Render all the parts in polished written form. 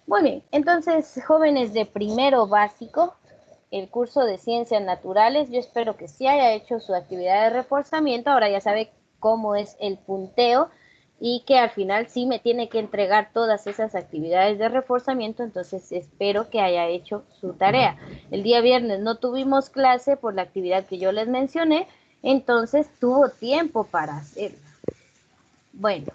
Muy bien, entonces, jóvenes de primero básico, el curso de ciencias naturales, yo espero que sí haya hecho su actividad de reforzamiento, ahora ya sabe cómo es el punteo y que al final sí me tiene que entregar todas esas actividades de reforzamiento, entonces espero que haya hecho su tarea. El día viernes no tuvimos clase por la actividad que yo les mencioné, entonces tuvo tiempo para hacerlo. Bueno,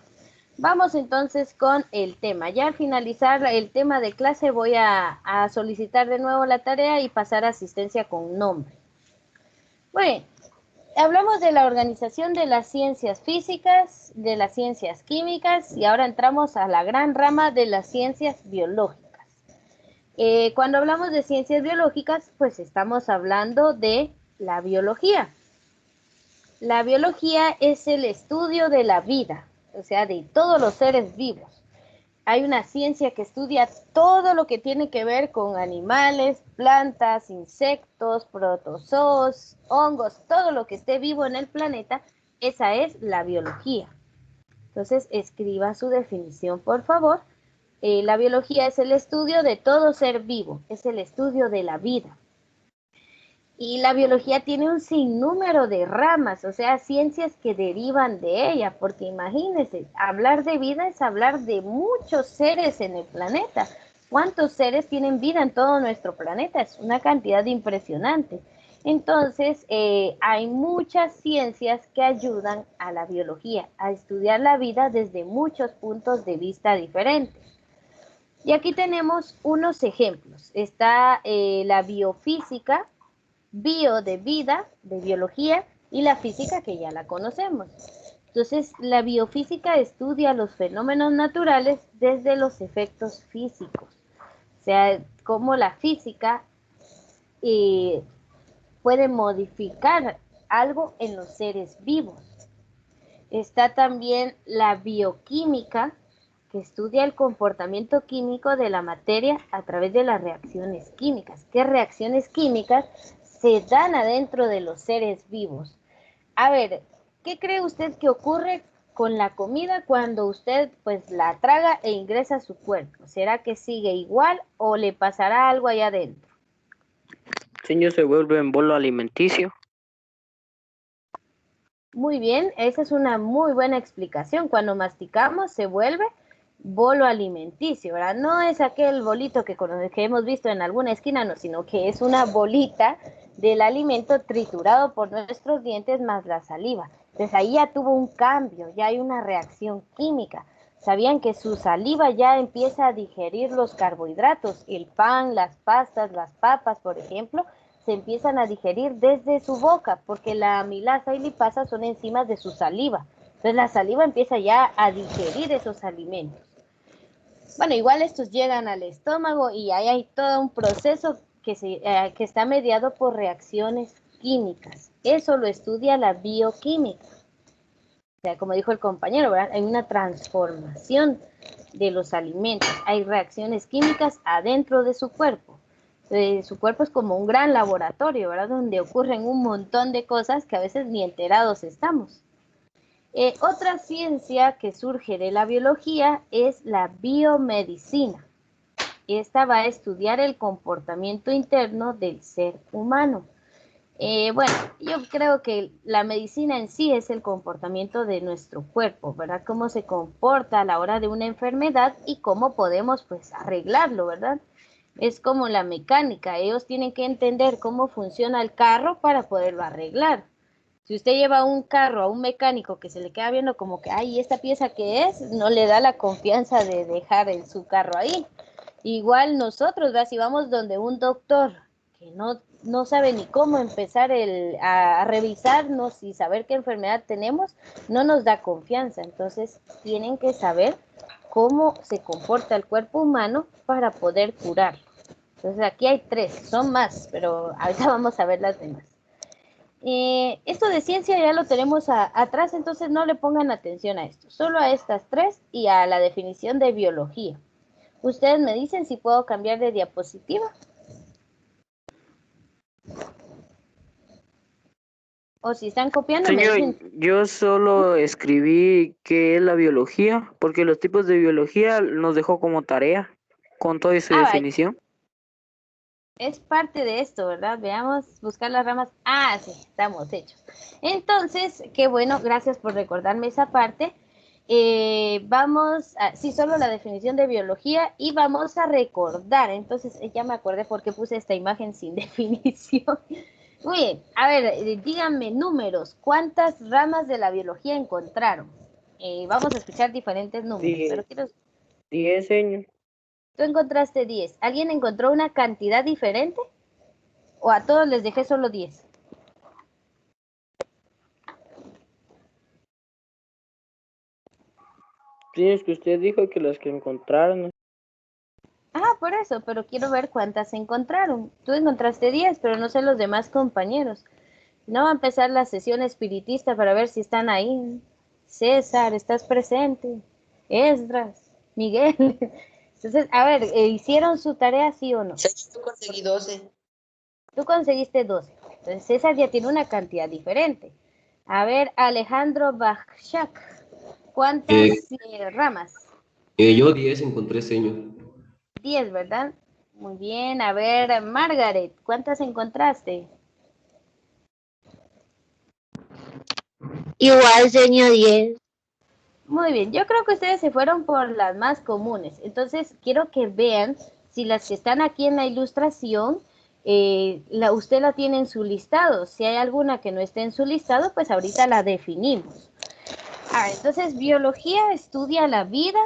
vamos entonces con el tema. Ya al finalizar el tema de clase voy a solicitar de nuevo la tarea y pasar a asistencia con nombre. Bueno, hablamos de la organización de las ciencias físicas, de las ciencias químicas y ahora entramos a la gran rama de las ciencias biológicas. Cuando hablamos de ciencias biológicas, pues estamos hablando de la biología. La biología es el estudio de la vida, o sea, de todos los seres vivos. Hay una ciencia que estudia todo lo que tiene que ver con animales, plantas, insectos, protozoos, hongos, todo lo que esté vivo en el planeta, esa es la biología. Entonces, escriba su definición, por favor. La biología es el estudio de todo ser vivo, es el estudio de la vida. Y la biología tiene un sinnúmero de ramas, o sea, ciencias que derivan de ella, porque imagínense, hablar de vida es hablar de muchos seres en el planeta. ¿Cuántos seres tienen vida en todo nuestro planeta? Es una cantidad impresionante. Entonces, hay muchas ciencias que ayudan a la biología, a estudiar la vida desde muchos puntos de vista diferentes. Y aquí tenemos unos ejemplos. Está la biofísica, bio de vida, de biología, y la física que ya la conocemos. Entonces, la biofísica estudia los fenómenos naturales desde los efectos físicos, o sea, cómo la física eh, puede modificar algo en los seres vivos. Está también la bioquímica, que estudia el comportamiento químico de la materia a través de las reacciones químicas. ¿Qué reacciones químicas se dan adentro de los seres vivos? A ver, ¿qué cree usted que ocurre con la comida cuando usted pues la traga e ingresa a su cuerpo? ¿Será que sigue igual o le pasará algo allá adentro? Señor, se vuelve en bolo alimenticio. Muy bien, esa es una muy buena explicación. Cuando masticamos se vuelve bolo alimenticio, ¿verdad? No es aquel bolito que hemos visto en alguna esquina, no, sino que es una bolita del alimento triturado por nuestros dientes más la saliva. Entonces ahí ya tuvo un cambio, ya hay una reacción química. ¿Sabían que su saliva ya empieza a digerir los carbohidratos? El pan, las pastas, las papas, por ejemplo, se empiezan a digerir desde su boca, porque la amilasa y lipasa son enzimas de su saliva. Entonces la saliva empieza ya a digerir esos alimentos. Bueno, igual estos llegan al estómago y ahí hay todo un proceso que está mediado por reacciones químicas. Eso lo estudia la bioquímica. O sea, como dijo el compañero, ¿verdad? Hay una transformación de los alimentos, hay reacciones químicas adentro de su cuerpo. Su cuerpo es como un gran laboratorio, ¿verdad? Donde ocurren un montón de cosas que a veces ni enterados estamos. Otra ciencia que surge de la biología es la biomedicina. Esta va a estudiar el comportamiento interno del ser humano. Bueno, yo creo que la medicina en sí es el comportamiento de nuestro cuerpo, ¿verdad? Cómo se comporta a la hora de una enfermedad y cómo podemos, pues, arreglarlo, ¿verdad? Es como la mecánica, ellos tienen que entender cómo funciona el carro para poderlo arreglar. Si usted lleva un carro a un mecánico que se le queda viendo como que, ay, ¿esta pieza qué es? No le da la confianza de dejar en su carro ahí. Igual nosotros, ¿verdad? Si vamos donde un doctor que no sabe ni cómo empezar a revisarnos y saber qué enfermedad tenemos, no nos da confianza. Entonces, tienen que saber cómo se comporta el cuerpo humano para poder curarlo. Entonces, aquí hay tres, son más, pero ahorita vamos a ver las demás. Esto de ciencia ya lo tenemos atrás, entonces no le pongan atención a esto, solo a estas tres y a la definición de biología. Ustedes me dicen si puedo cambiar de diapositiva o si están copiando me Señor, dicen. yo solo escribí qué es la biología, porque los tipos de biología nos dejó como tarea. con toda su Vaya. definición. Es parte de esto, ¿verdad? Veamos, buscar las ramas. Ah, sí, estamos hechos. Entonces, qué bueno, gracias por recordarme esa parte. Vamos a, sí, solo la definición de biología y vamos a recordar. Entonces, ya me acordé por qué puse esta imagen sin definición. Muy bien, a ver, díganme números. ¿Cuántas ramas de la biología encontraron? Vamos a escuchar diferentes números, pero quiero... 10, señor. Tú encontraste 10. ¿Alguien encontró una cantidad diferente? ¿O a todos les dejé solo 10? Sí, es que usted dijo que las que encontraron. Ah, por eso, pero quiero ver cuántas encontraron. Tú encontraste 10, pero no sé los demás compañeros. No va a empezar la sesión espiritista para ver si están ahí. César, ¿estás presente? Esdras, Miguel. Entonces, a ver, ¿hicieron su tarea sí o no? Sí, yo conseguí 12. Tú conseguiste 12. Entonces, César ya tiene una cantidad diferente. A ver, Alejandro Bachak, ¿cuántas ramas? Yo 10 encontré, señor. 10, ¿verdad? Muy bien. A ver, Margaret, ¿cuántas encontraste? Igual, señor, 10. Muy bien, yo creo que ustedes se fueron por las más comunes. Entonces, quiero que vean si las que están aquí en la ilustración, usted la tiene en su listado. Si hay alguna que no esté en su listado, pues ahorita la definimos. Entonces, biología estudia la vida,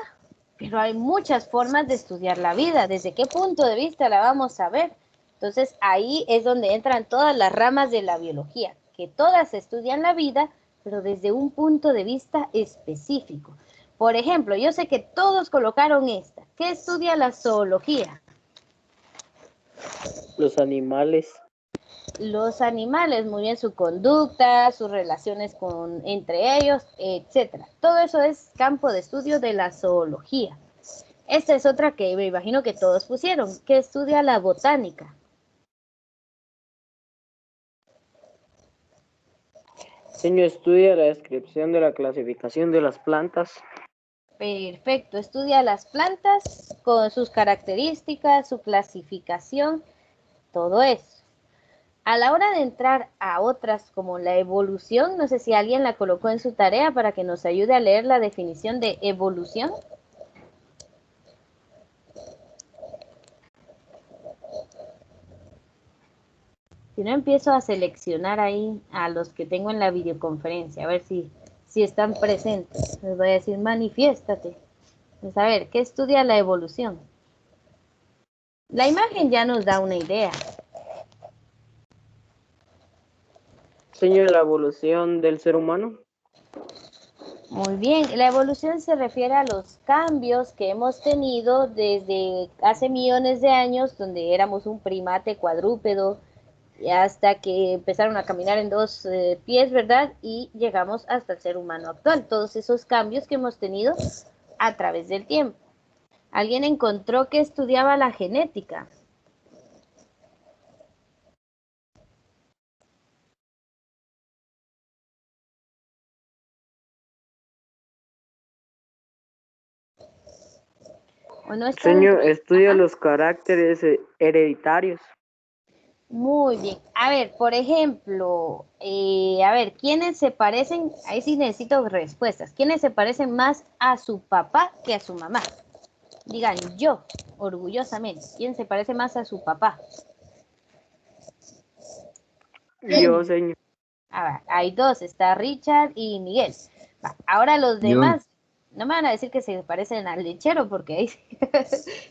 pero hay muchas formas de estudiar la vida. ¿Desde qué punto de vista la vamos a ver? Entonces, ahí es donde entran todas las ramas de la biología, que todas estudian la vida, pero desde un punto de vista específico. Por ejemplo, yo sé que todos colocaron esta. ¿Qué estudia la zoología? Los animales. Los animales, muy bien, su conducta, sus relaciones entre ellos, etcétera. Todo eso es campo de estudio de la zoología. Esta es otra que me imagino que todos pusieron, que estudia la botánica. Señor, estudia la descripción de la clasificación de las plantas. Perfecto, estudia las plantas con sus características, su clasificación, todo eso. A la hora de entrar a otras como la evolución, no sé si alguien la colocó en su tarea para que nos ayude a leer la definición de evolución. Si no, empiezo a seleccionar ahí a los que tengo en la videoconferencia, a ver si están presentes. Les voy a decir, manifiéstate. Pues a ver, ¿qué estudia la evolución? La imagen ya nos da una idea. Señor, la evolución del ser humano. Muy bien, la evolución se refiere a los cambios que hemos tenido desde hace millones de años, donde éramos un primate cuadrúpedo, hasta que empezaron a caminar en dos pies, ¿verdad? Y llegamos hasta el ser humano actual. Todos esos cambios que hemos tenido a través del tiempo. Alguien encontró que estudiaba la genética. ¿O no está? Señor, estudia los caracteres hereditarios. Muy bien. A ver, por ejemplo, ¿quiénes se parecen? Ahí sí necesito respuestas. ¿Quiénes se parecen más a su papá que a su mamá? Digan yo, orgullosamente. ¿Quién se parece más a su papá? Yo, señor. A ver, hay dos, está Richard y Miguel. Ahora los Yo. demás, no me van a decir que se parecen al lechero, porque ahí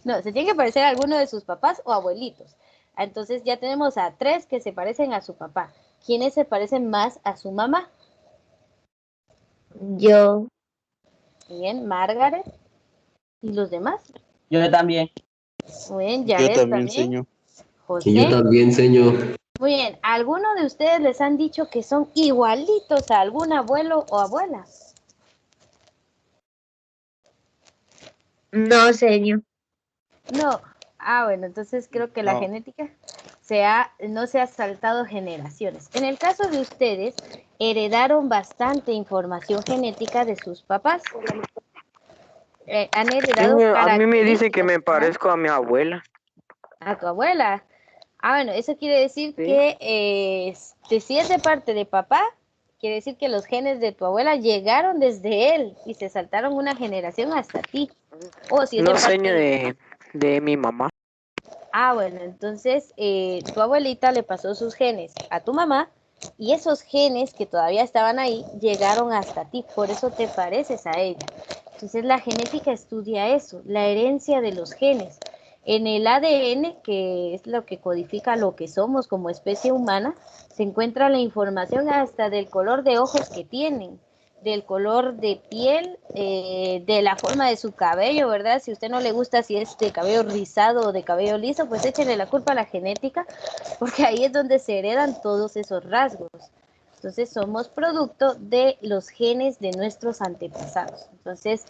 no, se tiene que parecer a alguno de sus papás o abuelitos. Entonces ya tenemos a 3 que se parecen a su papá. ¿Quiénes se parecen más a su mamá? Yo. Bien, Margaret. ¿Y los demás? Yo también. Muy bien, Yo Jared también, también. señor. José. Y yo también, señor. Muy bien, ¿alguno de ustedes les han dicho que son igualitos a algún abuelo o abuela? No, señor. No. Bueno, entonces creo que la No. genética no se ha saltado generaciones. En el caso de ustedes, heredaron bastante información genética de sus papás. han heredado A mí me dice que me características. Ajá. parezco a mi abuela. A tu abuela. Ah, bueno, eso quiere decir Sí. que si es de parte de papá, quiere decir que los genes de tu abuela llegaron desde él y se saltaron una generación hasta ti. O si es de No, parte señor, de mi mamá. Ah, bueno, entonces tu abuelita le pasó sus genes a tu mamá y esos genes que todavía estaban ahí llegaron hasta ti, por eso te pareces a ella. Entonces la genética estudia eso, la herencia de los genes. En el ADN, que es lo que codifica lo que somos como especie humana, se encuentra la información hasta del color de ojos que tienen, del color de piel, de la forma de su cabello, ¿verdad? Si a usted no le gusta si es de cabello rizado o de cabello liso, pues échenle la culpa a la genética, porque ahí es donde se heredan todos esos rasgos. Entonces somos producto de los genes de nuestros antepasados. Entonces,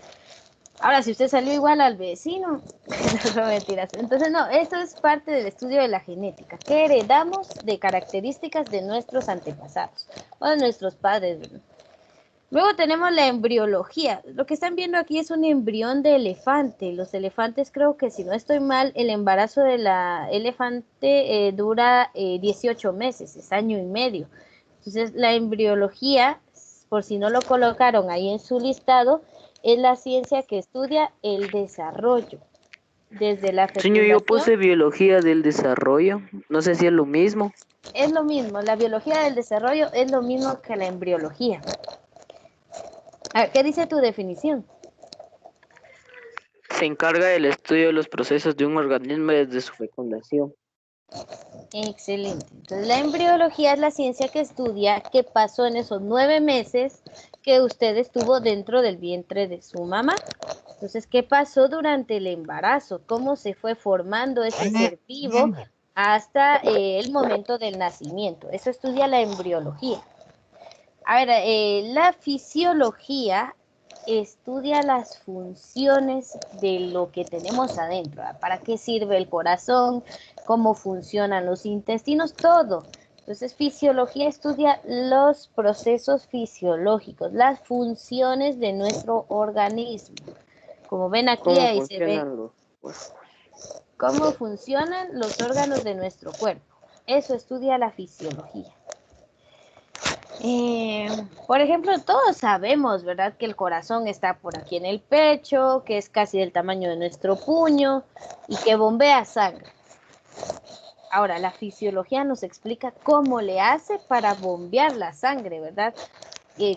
ahora si usted salió igual al vecino, no mentiras. Entonces no, esto es parte del estudio de la genética, que heredamos de características de nuestros antepasados o de nuestros padres, ¿verdad? Luego tenemos la embriología. Lo que están viendo aquí es un embrión de elefante. Los elefantes, creo que si no estoy mal, el embarazo de la elefante dura 18 meses, es año y medio. Entonces, la embriología, por si no lo colocaron ahí en su listado, es la ciencia que estudia el desarrollo, desde la Señor, yo fecundación. puse biología del desarrollo. No sé si es lo mismo. Es lo mismo, la biología del desarrollo es lo mismo que la embriología. A ver, ¿qué dice tu definición? Se encarga del estudio de los procesos de un organismo desde su fecundación. Excelente. Entonces, la embriología es la ciencia que estudia qué pasó en esos 9 meses que usted estuvo dentro del vientre de su mamá. Entonces, ¿qué pasó durante el embarazo? ¿Cómo se fue formando ese ser vivo hasta el momento del nacimiento? Eso estudia la embriología. A ver, la fisiología estudia las funciones de lo que tenemos adentro, ¿verdad? ¿Para qué sirve el corazón? ¿Cómo funcionan los intestinos? Todo. Entonces, fisiología estudia los procesos fisiológicos, las funciones de nuestro organismo. Como ven aquí, ¿Cómo ahí se ve funcionan los? cómo funcionan los órganos de nuestro cuerpo. Eso estudia la fisiología. Por ejemplo, todos sabemos, ¿verdad? Que el corazón está por aquí en el pecho, que es casi del tamaño de nuestro puño y que bombea sangre. Ahora, la fisiología nos explica cómo le hace para bombear la sangre, ¿verdad?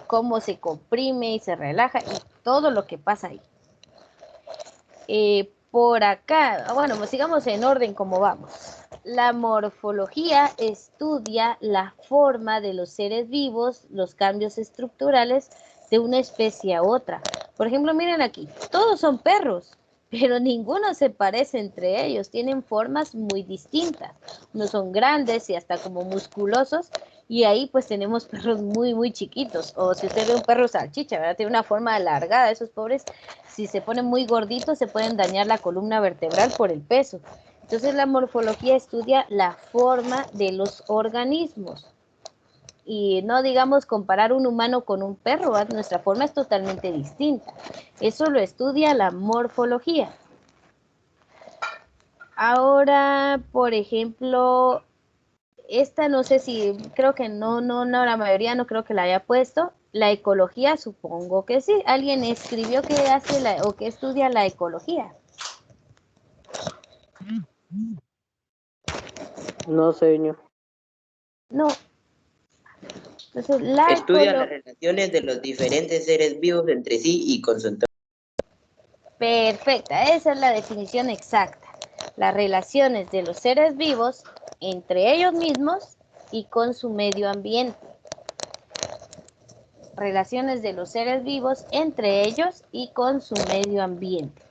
Cómo se comprime y se relaja y todo lo que pasa ahí. Por acá, bueno, pues sigamos en orden como vamos. La morfología estudia la forma de los seres vivos, los cambios estructurales de una especie a otra. Por ejemplo, miren aquí, todos son perros, pero ninguno se parece entre ellos, tienen formas muy distintas. Unos son grandes y hasta como musculosos, y ahí pues tenemos perros muy, muy chiquitos. O si usted ve un perro salchicha, ¿verdad? Tiene una forma alargada, esos pobres, si se ponen muy gorditos, se pueden dañar la columna vertebral por el peso. Entonces la morfología estudia la forma de los organismos y no digamos comparar un humano con un perro, ¿verdad? Nuestra forma es totalmente distinta. Eso lo estudia la morfología. Ahora, por ejemplo, esta no sé si, creo que no, la mayoría no creo que la haya puesto. La ecología, supongo que sí. Alguien escribió que hace o que estudia la ecología. No, señor. No. Entonces, la Estudia las ecología. relaciones de los diferentes seres vivos entre sí y con su entorno. Perfecta, esa es la definición exacta. Las relaciones de los seres vivos entre ellos mismos y con su medio ambiente. Relaciones de los seres vivos entre ellos y con su medio ambiente.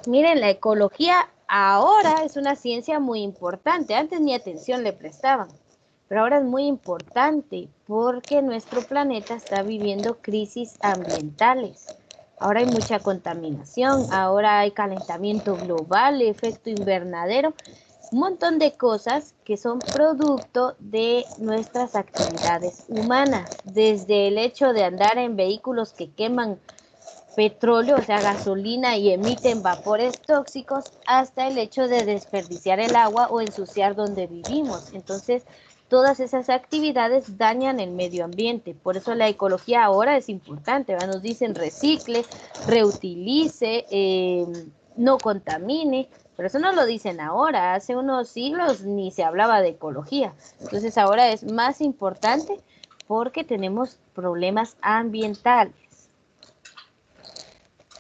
Miren, la ecología ahora es una ciencia muy importante. Antes ni atención le prestaban, pero ahora es muy importante porque nuestro planeta está viviendo crisis ambientales. Ahora hay mucha contaminación, ahora hay calentamiento global, efecto invernadero, un montón de cosas que son producto de nuestras actividades humanas, desde el hecho de andar en vehículos que queman petróleo, o sea, gasolina, y emiten vapores tóxicos, hasta el hecho de desperdiciar el agua o ensuciar donde vivimos. Entonces, todas esas actividades dañan el medio ambiente. Por eso la ecología ahora es importante, ¿verdad? Nos dicen recicle, reutilice, no contamine, pero eso no lo dicen ahora. Hace unos siglos ni se hablaba de ecología. Entonces ahora es más importante porque tenemos problemas ambientales.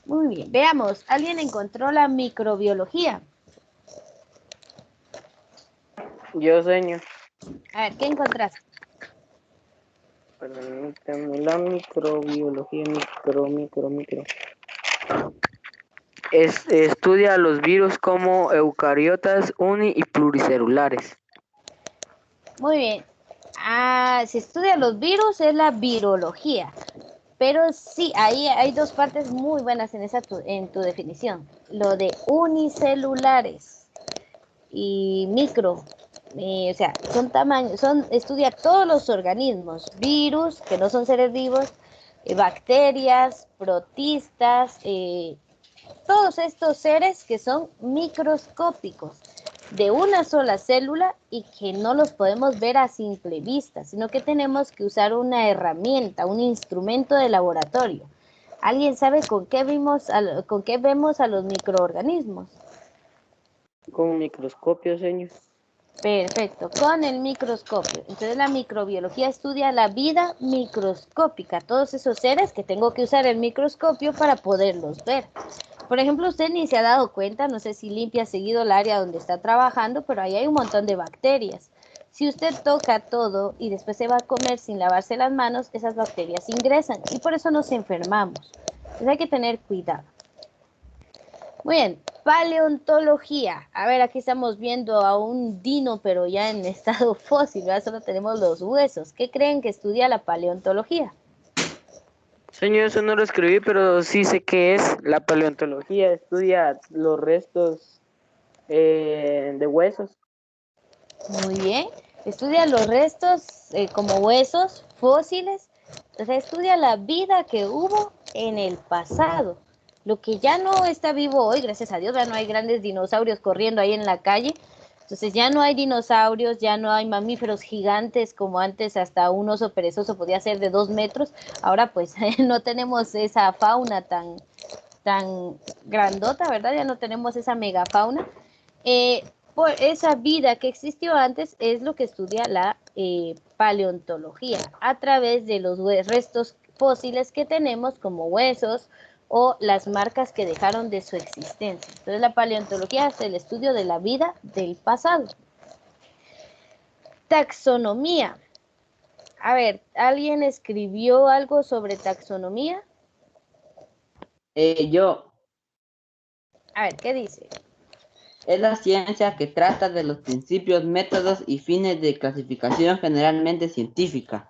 Muy bien, veamos, ¿alguien encontró la microbiología? Yo, señor. A ver, ¿qué encontraste? Permítame, la microbiología, micro. Estudia los virus como eucariotas, uni y pluricelulares. Muy bien. Se estudia los virus, es la virología. Pero sí, ahí hay dos partes muy buenas en tu definición. Lo de unicelulares y micro. O sea, son tamaños, estudia todos los organismos, virus, que no son seres vivos, bacterias, protistas, todos estos seres que son microscópicos, de una sola célula y que no los podemos ver a simple vista, sino que tenemos que usar una herramienta, un instrumento de laboratorio. ¿Alguien sabe con qué vemos a los microorganismos? Con un microscopio, señor. Perfecto, con el microscopio. Entonces la microbiología estudia la vida microscópica, todos esos seres que tengo que usar el microscopio para poderlos ver. Por ejemplo, usted ni se ha dado cuenta, no sé si limpia seguido el área donde está trabajando, pero ahí hay un montón de bacterias. Si usted toca todo y después se va a comer sin lavarse las manos, esas bacterias ingresan y por eso nos enfermamos. Entonces hay que tener cuidado. Muy bien, paleontología. A ver, aquí estamos viendo a un dino, pero ya en estado fósil, ¿verdad? Solo tenemos los huesos. ¿Qué creen que estudia la paleontología? Señor, eso no lo escribí, pero sí sé qué es. La paleontología estudia los restos de huesos. Muy bien. Estudia los restos como huesos fósiles. O sea, estudia la vida que hubo en el pasado. Lo que ya no está vivo hoy, gracias a Dios, ya no hay grandes dinosaurios corriendo ahí en la calle. Entonces ya no hay dinosaurios, ya no hay mamíferos gigantes como antes, hasta un oso perezoso podía ser de 2 metros. Ahora pues no tenemos esa fauna tan grandota, ¿verdad? Ya no tenemos esa megafauna. Por esa vida que existió antes es lo que estudia la paleontología a través de los restos fósiles que tenemos como huesos o las marcas que dejaron de su existencia. Entonces la paleontología es el estudio de la vida del pasado. Taxonomía. A ver, ¿alguien escribió algo sobre taxonomía? Yo. A ver, ¿qué dice? Es la ciencia que trata de los principios, métodos y fines de clasificación generalmente científica.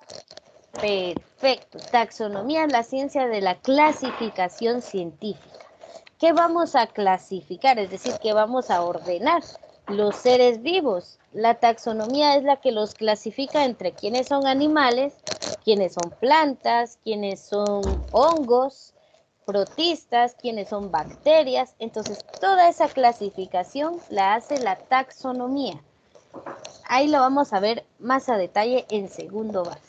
Perfecto. Taxonomía es la ciencia de la clasificación científica. ¿Qué vamos a clasificar? Es decir, ¿qué vamos a ordenar? Los seres vivos. La taxonomía es la que los clasifica entre quiénes son animales, quiénes son plantas, quiénes son hongos, protistas, quiénes son bacterias. Entonces, toda esa clasificación la hace la taxonomía. Ahí lo vamos a ver más a detalle en segundo básico.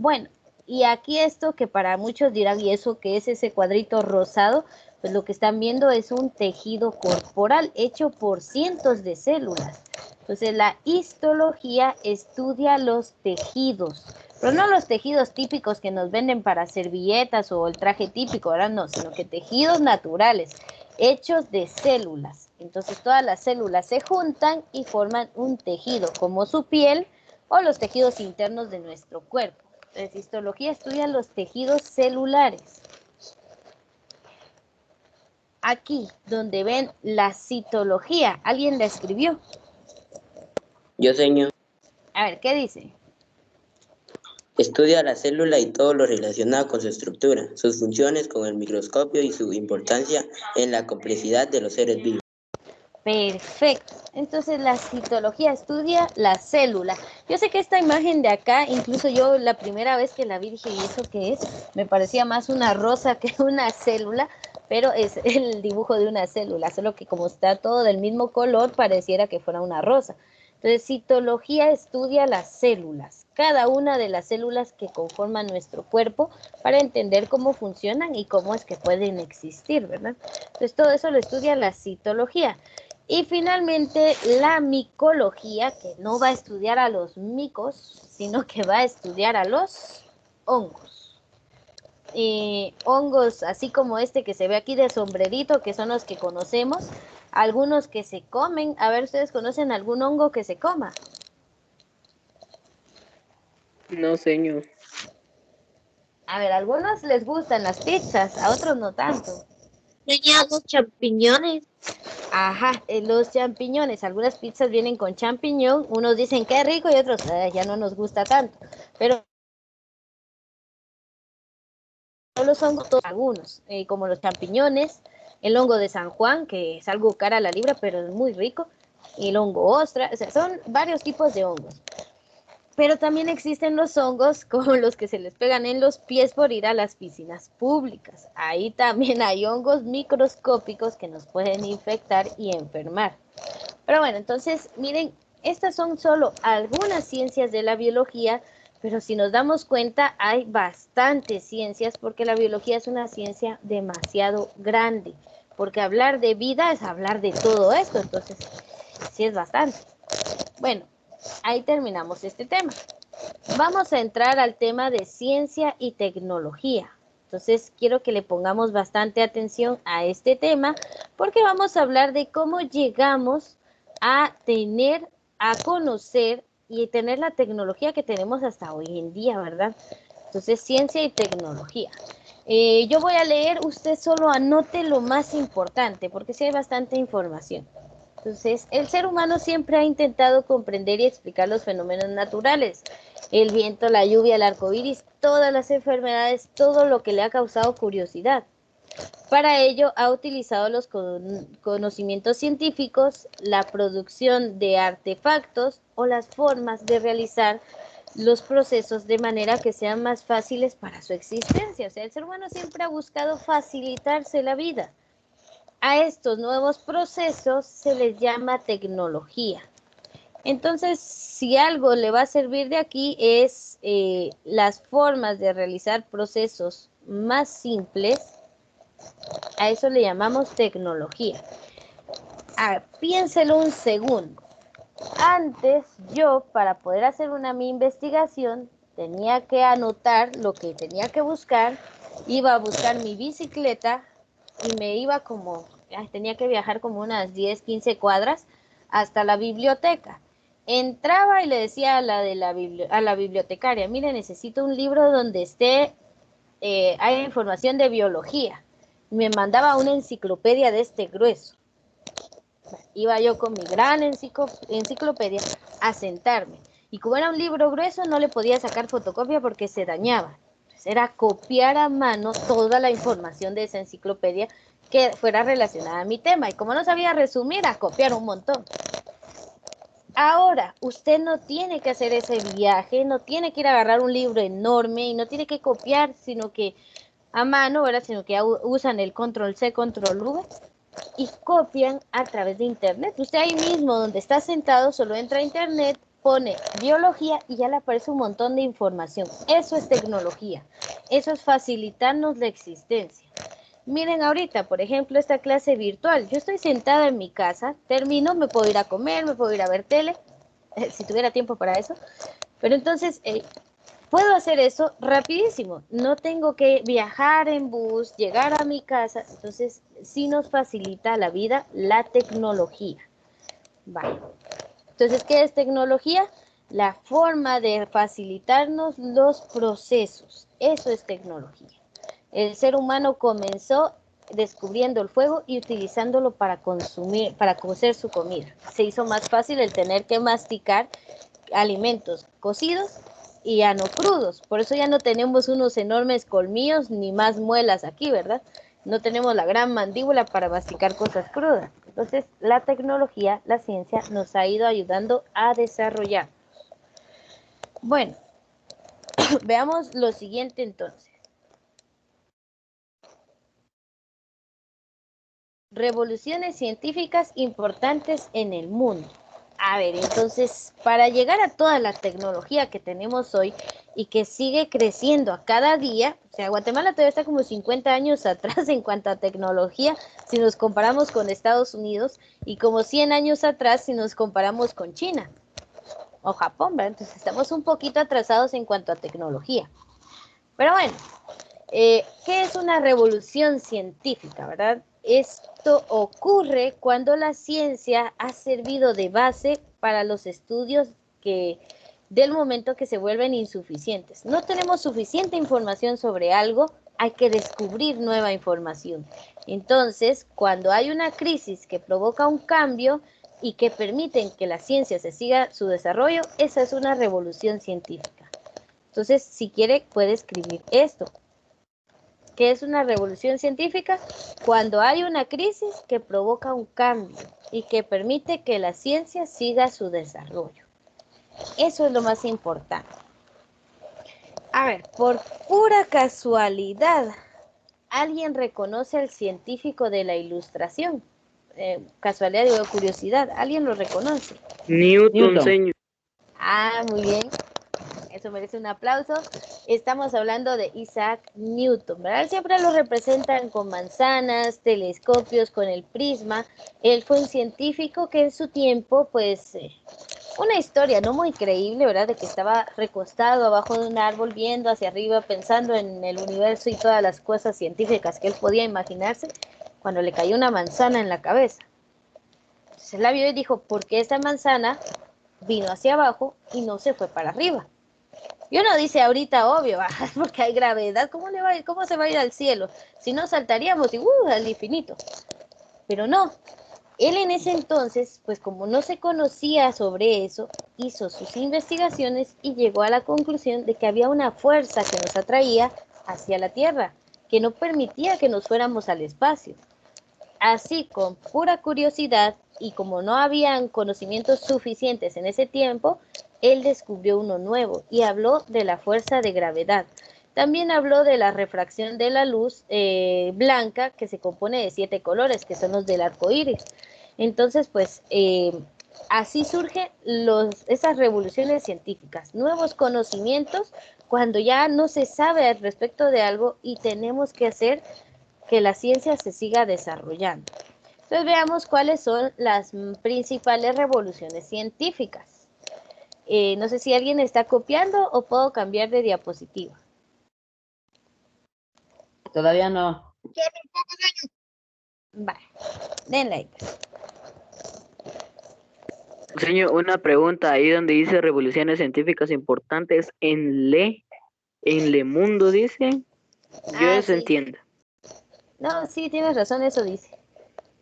Bueno, y aquí esto que para muchos dirán, ¿y eso qué es ese cuadrito rosado? Pues lo que están viendo es un tejido corporal hecho por cientos de células. Entonces la histología estudia los tejidos, pero no los tejidos típicos que nos venden para servilletas o el traje típico, ¿verdad? No, sino que tejidos naturales, hechos de células. Entonces todas las células se juntan y forman un tejido, como su piel o los tejidos internos de nuestro cuerpo. Entonces, histología estudia los tejidos celulares. Aquí, donde ven la citología, ¿alguien la escribió? Yo, señor. A ver, ¿qué dice? Estudia la célula y todo lo relacionado con su estructura, sus funciones con el microscopio y su importancia en la complejidad de los seres vivos. Perfecto. Entonces la citología estudia la célula. Yo sé que esta imagen de acá, incluso yo la primera vez que la vi dije, ¿y eso qué es? Me parecía más una rosa que una célula, pero es el dibujo de una célula, solo que como está todo del mismo color, pareciera que fuera una rosa. Entonces, citología estudia las células, cada una de las células que conforman nuestro cuerpo para entender cómo funcionan y cómo es que pueden existir, ¿verdad? Entonces, todo eso lo estudia la citología. Y finalmente la micología, que no va a estudiar a los micos, sino que va a estudiar a los hongos. Hongos así como este que se ve aquí de sombrerito, que son los que conocemos, algunos que se comen. A ver, ¿ustedes conocen algún hongo que se coma? No, señor. A ver, a algunos les gustan las pizzas, a otros no tanto. Los champiñones. Ajá, los champiñones. Algunas pizzas vienen con champiñón. Unos dicen que es rico y otros ya no nos gusta tanto. Pero no los hongos, algunos, como los champiñones, el hongo de San Juan, que es algo cara a la libra, pero es muy rico, y el hongo ostra. O sea, son varios tipos de hongos. Pero también existen los hongos como los que se les pegan en los pies por ir a las piscinas públicas. Ahí también hay hongos microscópicos que nos pueden infectar y enfermar. Pero bueno, entonces miren, estas son solo algunas ciencias de la biología, pero si nos damos cuenta hay bastantes ciencias porque la biología es una ciencia demasiado grande. Porque hablar de vida es hablar de todo esto, entonces sí es bastante. Bueno, ahí terminamos este tema. Vamos a entrar al tema de ciencia y tecnología. Entonces, quiero que le pongamos bastante atención a este tema porque vamos a hablar de cómo llegamos a tener, a conocer y tener la tecnología que tenemos hasta hoy en día, ¿verdad? Entonces, ciencia y tecnología. Yo voy a leer, usted solo anote lo más importante porque sí hay bastante información. Entonces, el ser humano siempre ha intentado comprender y explicar los fenómenos naturales. El viento, la lluvia, el arco iris, todas las enfermedades, todo lo que le ha causado curiosidad. Para ello, ha utilizado los conocimientos científicos, la producción de artefactos o las formas de realizar los procesos de manera que sean más fáciles para su existencia. O sea, el ser humano siempre ha buscado facilitarse la vida. A estos nuevos procesos se les llama tecnología. Entonces, si algo le va a servir de aquí es las formas de realizar procesos más simples, a eso le llamamos tecnología. Piénselo un segundo. Antes yo, para poder hacer mi investigación, tenía que anotar lo que tenía que buscar, iba a buscar mi bicicleta y me iba tenía que viajar como unas 10, 15 cuadras hasta la biblioteca. Entraba y le decía a la bibliotecaria, mire, necesito un libro donde haya información de biología. Me mandaba una enciclopedia de este grueso. Iba yo con mi gran enciclopedia a sentarme. Y como era un libro grueso, no le podía sacar fotocopia porque se dañaba. Entonces era copiar a mano toda la información de esa enciclopedia que fuera relacionada a mi tema. Y como no sabía resumir, a copiar un montón. Ahora, usted no tiene que hacer ese viaje, no tiene que ir a agarrar un libro enorme y no tiene que copiar, sino que a mano, ¿verdad? Sino que usan el control C, control V y copian a través de internet. Usted ahí mismo donde está sentado solo entra a internet, pone biología y ya le aparece un montón de información. Eso es tecnología. Eso es facilitarnos la existencia. Miren ahorita, por ejemplo, esta clase virtual. Yo estoy sentada en mi casa, termino, me puedo ir a comer, me puedo ir a ver tele, si tuviera tiempo para eso. Pero entonces, puedo hacer eso rapidísimo. No tengo que viajar en bus, llegar a mi casa. Entonces, sí nos facilita la vida la tecnología. Vale. Entonces, ¿qué es tecnología? La forma de facilitarnos los procesos. Eso es tecnología. El ser humano comenzó descubriendo el fuego y utilizándolo para consumir, para cocer su comida. Se hizo más fácil el tener que masticar alimentos cocidos y ya no crudos. Por eso ya no tenemos unos enormes colmillos ni más muelas aquí, ¿verdad? no tenemos la gran mandíbula para masticar cosas crudas. Entonces, la tecnología, la ciencia, nos ha ido ayudando a desarrollar. Bueno, veamos lo siguiente entonces. Revoluciones científicas importantes en el mundo. A ver, entonces, para llegar a toda la tecnología que tenemos hoy y que sigue creciendo a cada día, o sea, Guatemala todavía está como 50 años atrás en cuanto a tecnología si nos comparamos con Estados Unidos y como 100 años atrás si nos comparamos con China o Japón, ¿verdad? Entonces estamos un poquito atrasados en cuanto a tecnología. Pero bueno, ¿qué es una revolución científica, verdad? Esto ocurre cuando la ciencia ha servido de base para los estudios del momento que se vuelven insuficientes. No tenemos suficiente información sobre algo, hay que descubrir nueva información. Entonces, cuando hay una crisis que provoca un cambio y que permiten que la ciencia se siga su desarrollo, esa es una revolución científica. Entonces, si quiere, puede escribir esto. ¿Qué es una revolución científica? Cuando hay una crisis que provoca un cambio y que permite que la ciencia siga su desarrollo. Eso es lo más importante. A ver, por pura casualidad, ¿alguien reconoce al científico de la ilustración? Casualidad, digo, curiosidad, ¿alguien lo reconoce? Newton, señor. Ah, muy bien. Eso merece un aplauso. Estamos hablando de Isaac Newton, ¿verdad? Siempre lo representan con manzanas, telescopios, con el prisma. Él fue un científico que en su tiempo, pues, una historia no muy creíble, ¿verdad? De que estaba recostado abajo de un árbol, viendo hacia arriba, pensando en el universo y todas las cosas científicas que él podía imaginarse, cuando le cayó una manzana en la cabeza. Entonces él la vio y dijo, ¿por qué esta manzana vino hacia abajo y no se fue para arriba? Y uno dice ahorita, obvio, porque hay gravedad, ¿cómo se va a ir al cielo? Si no saltaríamos y al infinito. Pero no, él en ese entonces, pues como no se conocía sobre eso, hizo sus investigaciones y llegó a la conclusión de que había una fuerza que nos atraía hacia la Tierra, que no permitía que nos fuéramos al espacio. Así, con pura curiosidad y como no habían conocimientos suficientes en ese tiempo, él descubrió uno nuevo y habló de la fuerza de gravedad. También habló de la refracción de la luz blanca, que se compone de 7 colores, que son los del arco iris. Entonces, pues, así surgen esas revoluciones científicas, nuevos conocimientos cuando ya no se sabe al respecto de algo y tenemos que hacer que la ciencia se siga desarrollando. Entonces veamos cuáles son las principales revoluciones científicas. No sé si alguien está copiando o puedo cambiar de diapositiva. Todavía no. Vale, denle ahí. Señor, una pregunta ahí donde dice revoluciones científicas importantes en Le Mundo, dice. Yo eso Sí. entiendo. No, sí, tienes razón, eso dice.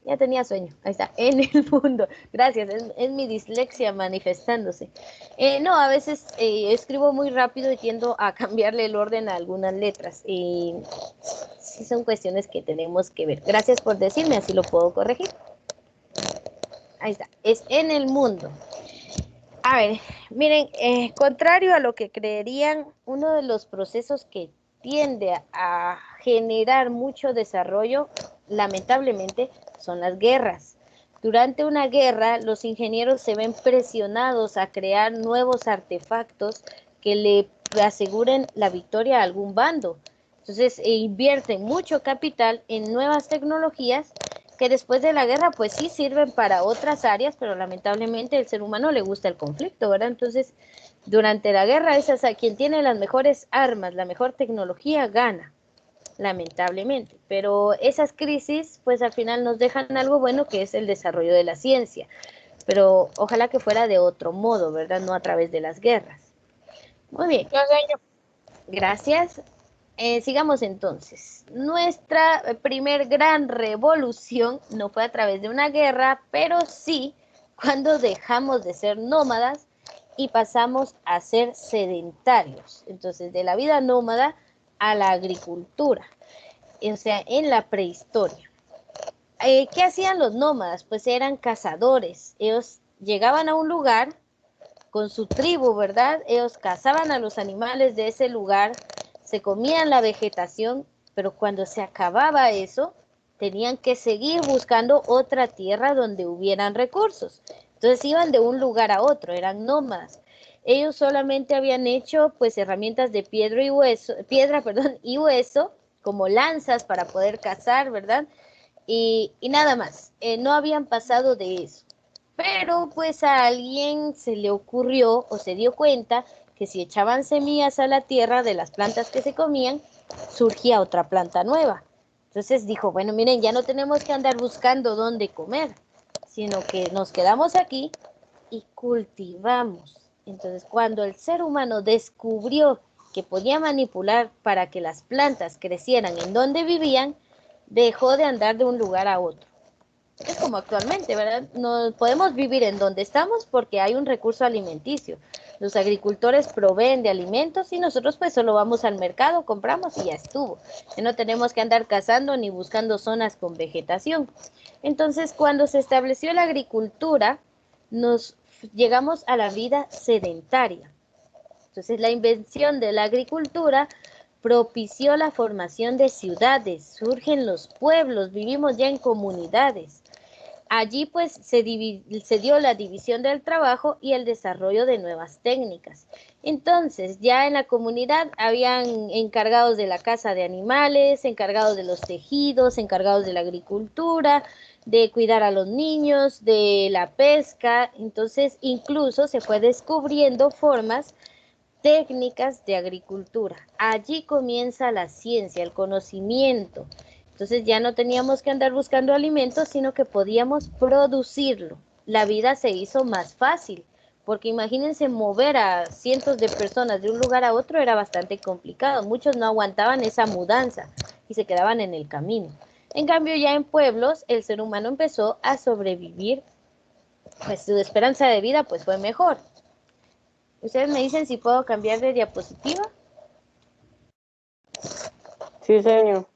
Ya tenía sueño. Ahí está, en el mundo. Gracias, es mi dislexia manifestándose. No, a veces escribo muy rápido y tiendo a cambiarle el orden a algunas letras. Sí son cuestiones que tenemos que ver. Gracias por decirme, así lo puedo corregir. Ahí está, es en el mundo. A ver, miren, contrario a lo que creerían, uno de los procesos que tiende a generar mucho desarrollo, lamentablemente, son las guerras. Durante una guerra, los ingenieros se ven presionados a crear nuevos artefactos que le aseguren la victoria a algún bando. Entonces, invierten mucho capital en nuevas tecnologías que después de la guerra pues sí sirven para otras áreas, pero lamentablemente el ser humano le gusta el conflicto, ¿verdad? Entonces, durante la guerra, quien tiene las mejores armas, la mejor tecnología, gana, lamentablemente. Pero esas crisis pues al final nos dejan algo bueno, que es el desarrollo de la ciencia. Pero ojalá que fuera de otro modo, ¿verdad? No a través de las guerras. Muy bien. Gracias. Sigamos entonces. Nuestra primer gran revolución no fue a través de una guerra, pero sí cuando dejamos de ser nómadas y pasamos a ser sedentarios. Entonces, de la vida nómada a la agricultura. o sea, en la prehistoria. ¿Qué hacían los nómadas? Pues eran cazadores. Ellos llegaban a un lugar con su tribu, ¿verdad? Ellos cazaban a los animales de ese lugar, se comían la vegetación, pero cuando se acababa eso, tenían que seguir buscando otra tierra donde hubieran recursos. Entonces iban de un lugar a otro, eran nómadas. Ellos solamente habían hecho pues herramientas de piedra, perdón, y hueso, como lanzas para poder cazar, ¿verdad? Y nada más, no habían pasado de eso. Pero pues a alguien se le ocurrió o se dio cuenta que si echaban semillas a la tierra de las plantas que se comían, surgía otra planta nueva. Entonces dijo, bueno, miren, ya no tenemos que andar buscando dónde comer, sino que nos quedamos aquí y cultivamos. Entonces, cuando el ser humano descubrió que podía manipular para que las plantas crecieran en donde vivían, dejó de andar de un lugar a otro. Es como actualmente, ¿verdad? No podemos vivir en donde estamos porque hay un recurso alimenticio. Los agricultores proveen de alimentos y nosotros pues solo vamos al mercado, compramos y ya estuvo. Y no tenemos que andar cazando ni buscando zonas con vegetación. Entonces, cuando se estableció la agricultura, nos llegamos a la vida sedentaria. Entonces, la invención de la agricultura propició la formación de ciudades, surgen los pueblos, vivimos ya en comunidades. Allí pues se dio la división del trabajo y el desarrollo de nuevas técnicas. Entonces ya en la comunidad habían encargados de la caza de animales, encargados de los tejidos, encargados de la agricultura, de cuidar a los niños, de la pesca. Entonces incluso se fue descubriendo formas técnicas de agricultura. Allí comienza la ciencia, el conocimiento. Entonces ya no teníamos que andar buscando alimentos, sino que podíamos producirlo. La vida se hizo más fácil, porque imagínense mover a cientos de personas de un lugar a otro era bastante complicado. Muchos no aguantaban esa mudanza y se quedaban en el camino. En cambio, ya en pueblos, el ser humano empezó a sobrevivir, pues su esperanza de vida pues fue mejor. Ustedes me dicen si puedo cambiar de diapositiva. Sí, señor.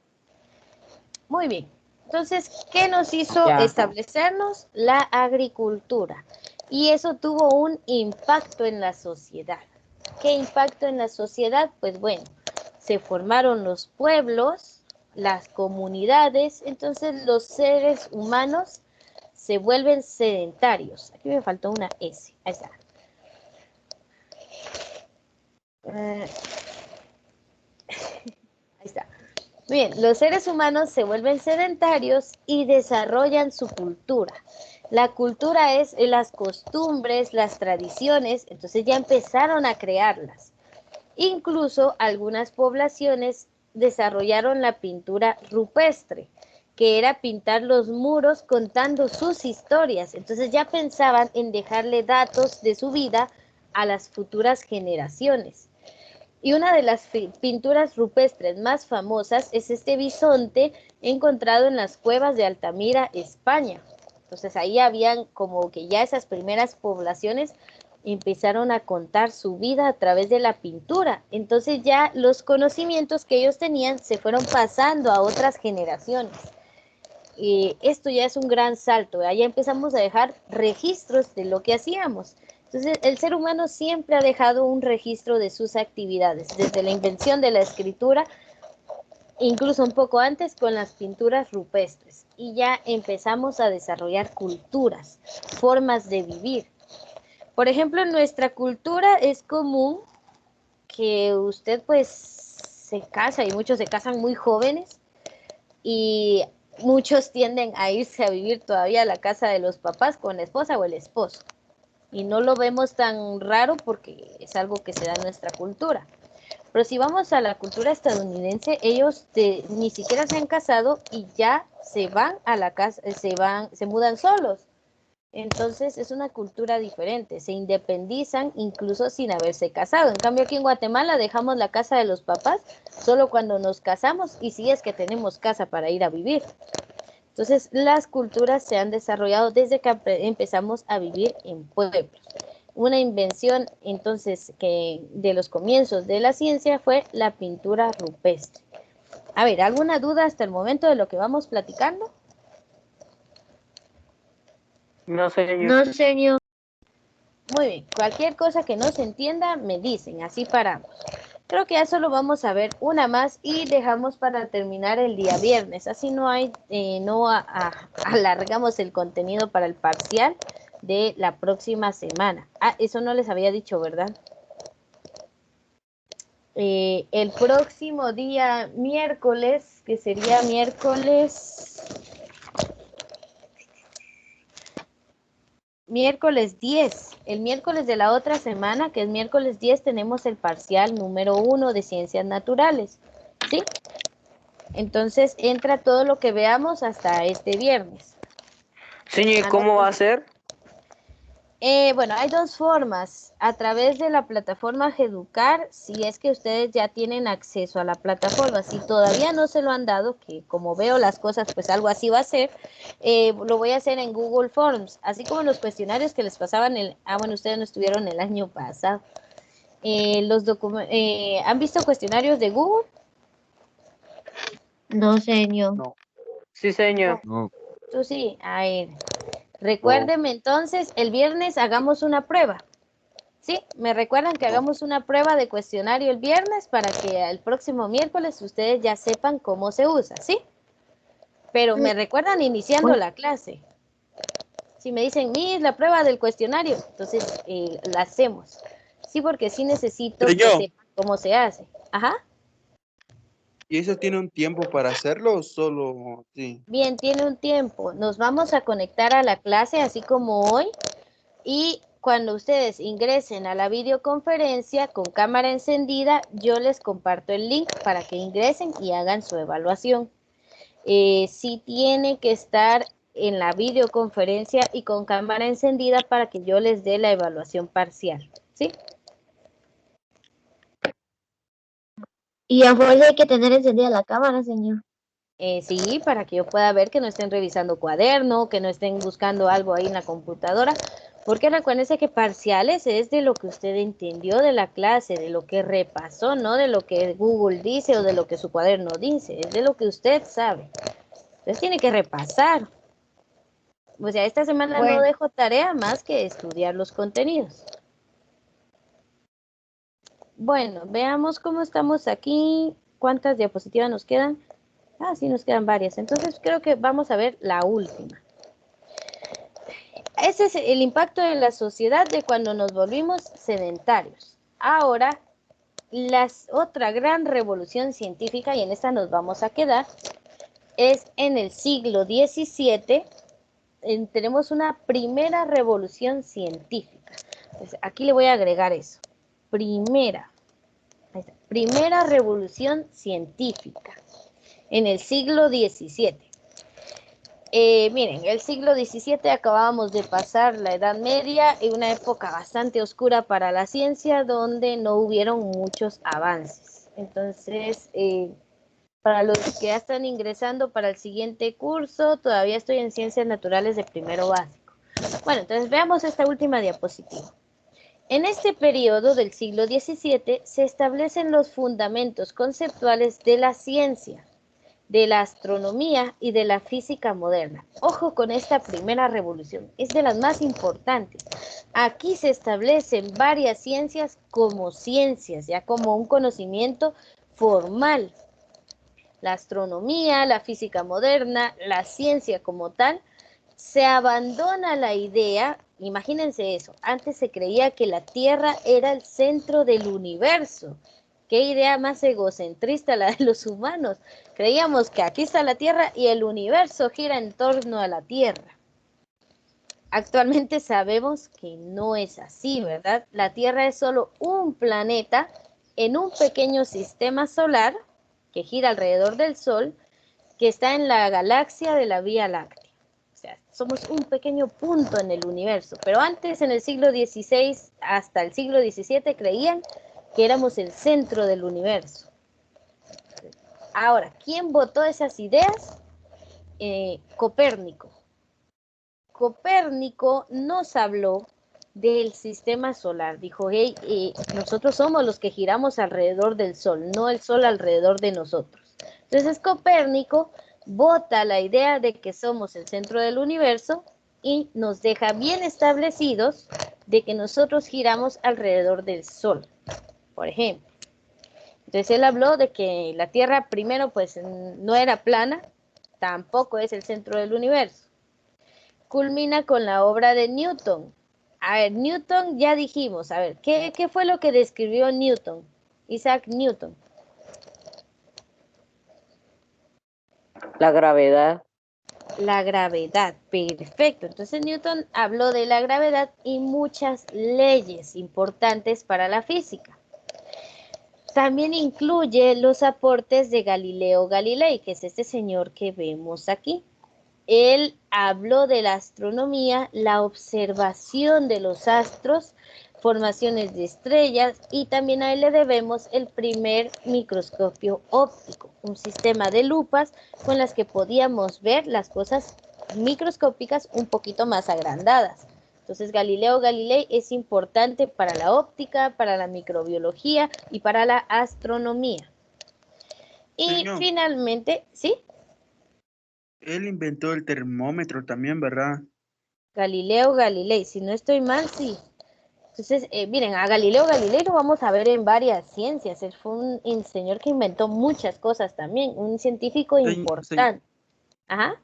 Muy bien. Entonces, ¿qué nos hizo establecernos? La agricultura. Y eso tuvo un impacto en la sociedad. ¿Qué impacto en la sociedad? Pues bueno, se formaron los pueblos, las comunidades, entonces los seres humanos se vuelven sedentarios. Aquí me faltó una S. Ahí está. Ahí está. Bien, los seres humanos se vuelven sedentarios y desarrollan su cultura. La cultura es las costumbres, las tradiciones, entonces ya empezaron a crearlas. Incluso algunas poblaciones desarrollaron la pintura rupestre, que era pintar los muros contando sus historias. Entonces ya pensaban en dejarle datos de su vida a las futuras generaciones. Y una de las pinturas rupestres más famosas es este bisonte encontrado en las cuevas de Altamira, España. Entonces ahí habían como que ya esas primeras poblaciones empezaron a contar su vida a través de la pintura. Entonces ya los conocimientos que ellos tenían se fueron pasando a otras generaciones. Y esto ya es un gran salto. Allá empezamos a dejar registros de lo que hacíamos. Entonces, el ser humano siempre ha dejado un registro de sus actividades, desde la invención de la escritura, incluso un poco antes con las pinturas rupestres. Y ya empezamos a desarrollar culturas, formas de vivir. Por ejemplo, en nuestra cultura es común que usted pues se casa, y muchos se casan muy jóvenes, y muchos tienden a irse a vivir todavía a la casa de los papás con la esposa o el esposo. Y no lo vemos tan raro porque es algo que se da en nuestra cultura. Pero si vamos a la cultura estadounidense, ellos ni siquiera se han casado y ya se van a la casa, se mudan solos. Entonces es una cultura diferente, se independizan incluso sin haberse casado. En cambio aquí en Guatemala dejamos la casa de los papás solo cuando nos casamos y si es que tenemos casa para ir a vivir. Entonces, las culturas se han desarrollado desde que empezamos a vivir en pueblos. Una invención, entonces, que de los comienzos de la ciencia fue la pintura rupestre. A ver, ¿alguna duda hasta el momento de lo que vamos platicando? No, señor. No, señor. Muy bien, cualquier cosa que no se entienda, me dicen, así paramos. Creo que ya solo vamos a ver una más y dejamos para terminar el día viernes. Así no hay, alargamos el contenido para el parcial de la próxima semana. Ah, eso no les había dicho, ¿verdad? El próximo día miércoles, que sería miércoles 10, el miércoles de la otra semana, que es miércoles 10, tenemos el parcial número 1 de Ciencias Naturales, ¿sí? Entonces entra todo lo que veamos hasta este viernes. Señor, ¿y cómo va a ser? Bueno, hay dos formas. A través de la plataforma Educar, si es que ustedes ya tienen acceso a la plataforma. Si todavía no se lo han dado, que como veo las cosas, pues algo así va a ser, lo voy a hacer en Google Forms, así como los cuestionarios que les pasaban bueno, ustedes no estuvieron el año pasado. ¿Han visto cuestionarios de Google? No, señor. No. Sí, señor. No. Tú sí. A ver. Recuérdeme entonces, el viernes hagamos una prueba. ¿Sí? ¿Me recuerdan que hagamos una prueba de cuestionario el viernes para que el próximo miércoles ustedes ya sepan cómo se usa? ¿Sí? Pero me recuerdan iniciando la clase. Si me dicen, Miss, la prueba del cuestionario, entonces la hacemos. Sí, porque sí necesito que Señor. sepan cómo se hace. Ajá. ¿Y eso tiene un tiempo para hacerlo o solo sí? Bien, tiene un tiempo. Nos vamos a conectar a la clase así como hoy. Y cuando ustedes ingresen a la videoconferencia con cámara encendida, yo les comparto el link para que ingresen y hagan su evaluación. Sí tiene que estar en la videoconferencia y con cámara encendida para que yo les dé la evaluación parcial, ¿sí? Y a fuerza hay que tener encendida la cámara, señor. Sí, para que yo pueda ver que no estén revisando cuaderno, que no estén buscando algo ahí en la computadora, porque recuérdense que parciales es de lo que usted entendió de la clase, de lo que repasó, no de lo que Google dice o de lo que su cuaderno dice, es de lo que usted sabe. Entonces tiene que repasar. O sea, esta semana no dejo tarea más que estudiar los contenidos. Bueno, veamos cómo estamos aquí, cuántas diapositivas nos quedan. Ah, sí, nos quedan varias. Entonces creo que vamos a ver la última. Ese es el impacto de la sociedad de cuando nos volvimos sedentarios. Ahora, otra gran revolución científica, y en esta nos vamos a quedar, es en el siglo XVII. Tenemos una primera revolución científica. Entonces, aquí le voy a agregar eso. Primera revolución científica en el siglo XVII. Miren, el siglo XVII acabábamos de pasar la Edad Media y una época bastante oscura para la ciencia donde no hubieron muchos avances. Entonces, para los que ya están ingresando para el siguiente curso, todavía estoy en Ciencias Naturales de primero básico. Bueno, entonces veamos esta última diapositiva. En este periodo del siglo XVII se establecen los fundamentos conceptuales de la ciencia, de la astronomía y de la física moderna. Ojo con esta primera revolución, es de las más importantes. Aquí se establecen varias ciencias como ciencias, ya como un conocimiento formal. La astronomía, la física moderna, la ciencia como tal, se abandona la idea, imagínense eso, antes se creía que la Tierra era el centro del universo. Qué idea más egocentrista la de los humanos. Creíamos que aquí está la Tierra y el universo gira en torno a la Tierra. Actualmente sabemos que no es así, ¿verdad? La Tierra es solo un planeta en un pequeño sistema solar que gira alrededor del Sol, que está en la galaxia de la Vía Láctea. O sea, somos un pequeño punto en el universo. Pero antes, en el siglo XVI hasta el siglo XVII, creían que éramos el centro del universo. Ahora, ¿quién votó esas ideas? Copérnico. Copérnico nos habló del sistema solar. Dijo, hey, nosotros somos los que giramos alrededor del Sol, no el Sol alrededor de nosotros. Entonces Copérnico bota la idea de que somos el centro del universo y nos deja bien establecidos de que nosotros giramos alrededor del Sol, por ejemplo. Entonces él habló de que la Tierra primero pues no era plana, tampoco es el centro del universo. Culmina con la obra de Newton. A ver, Newton ya dijimos, a ver, ¿qué fue lo que describió Newton? Isaac Newton. La gravedad. La gravedad, perfecto. Entonces Newton habló de la gravedad y muchas leyes importantes para la física. También incluye los aportes de Galileo Galilei, que es este señor que vemos aquí. Él habló de la astronomía, la observación de los astros, formaciones de estrellas, y también a él le debemos el primer microscopio óptico, un sistema de lupas con las que podíamos ver las cosas microscópicas un poquito más agrandadas. Entonces Galileo Galilei es importante para la óptica, para la microbiología y para la astronomía. Y Señor, finalmente, ¿sí? él inventó el termómetro también, ¿verdad? Galileo Galilei, si no estoy mal, sí. Entonces, miren, a Galileo Galilei lo vamos a ver en varias ciencias. Él fue un señor que inventó muchas cosas también, un científico importante. Ajá.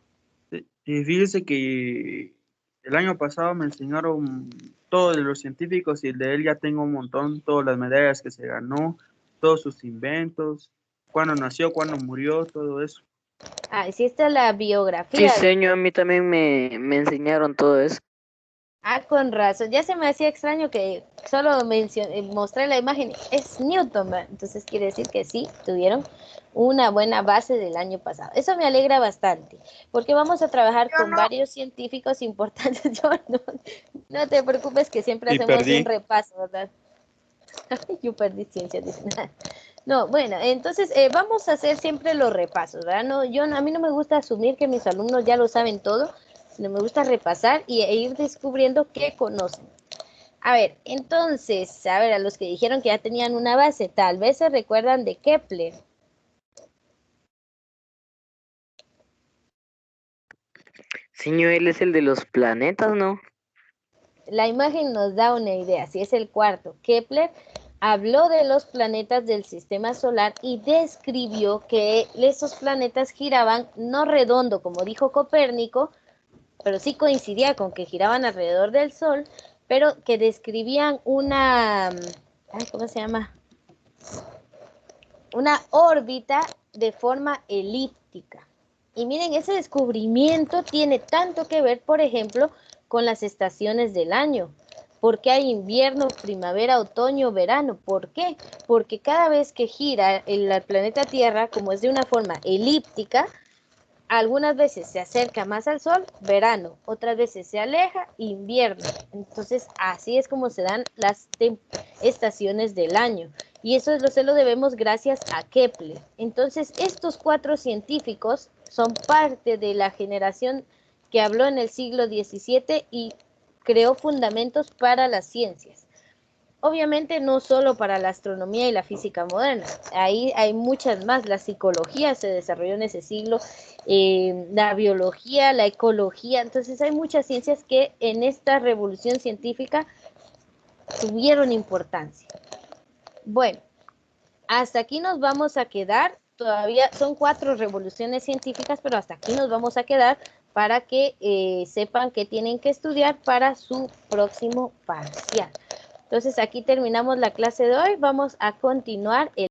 Y fíjese que el año pasado me enseñaron todos de los científicos y de él ya tengo un montón, todas las medallas que se ganó, todos sus inventos, cuándo nació, cuándo murió, todo eso. Ah, sí, esta es la Sí, biografía. señor, a mí también me enseñaron todo eso. Ah, con razón. Ya se me hacía extraño que solo mostré la imagen. Es Newton, ¿verdad? Entonces quiere decir que sí, tuvieron una buena base del año pasado. Eso me alegra bastante, porque vamos a trabajar con varios científicos importantes. Yo no te preocupes que siempre Y hacemos perdí. un repaso, ¿verdad? Yo perdí ciencia, dice. No, bueno, entonces vamos a hacer siempre los repasos, ¿verdad? No, a mí no me gusta asumir que mis alumnos ya lo saben todo, sino me gusta repasar e ir descubriendo qué conocen. A ver, entonces, a ver, a los que dijeron que ya tenían una base, tal vez se recuerdan de Kepler. Señor, él es el de los planetas, ¿no? La imagen nos da una idea, si es el cuarto. Kepler habló de los planetas del sistema solar y describió que esos planetas giraban no redondo, como dijo Copérnico, pero sí coincidía con que giraban alrededor del Sol, pero que describían una, ¿cómo se llama? Una órbita de forma elíptica. Y miren, ese descubrimiento tiene tanto que ver, por ejemplo, con las estaciones del año. ¿Por qué hay invierno, primavera, otoño, verano? ¿Por qué? Porque cada vez que gira el planeta Tierra, como es de una forma elíptica, algunas veces se acerca más al sol, verano, otras veces se aleja, invierno. Entonces, así es como se dan las estaciones del año. Y eso se lo debemos gracias a Kepler. Entonces, estos 4 científicos son parte de la generación que habló en el siglo XVII y creó fundamentos para las ciencias. Obviamente no solo para la astronomía y la física moderna, ahí hay muchas más. La psicología se desarrolló en ese siglo, la biología, la ecología. Entonces hay muchas ciencias que en esta revolución científica tuvieron importancia. Bueno, hasta aquí nos vamos a quedar. Todavía son 4 revoluciones científicas, pero hasta aquí nos vamos a quedar para que sepan que tienen que estudiar para su próximo parcial. Entonces aquí terminamos la clase de hoy. Vamos a continuar el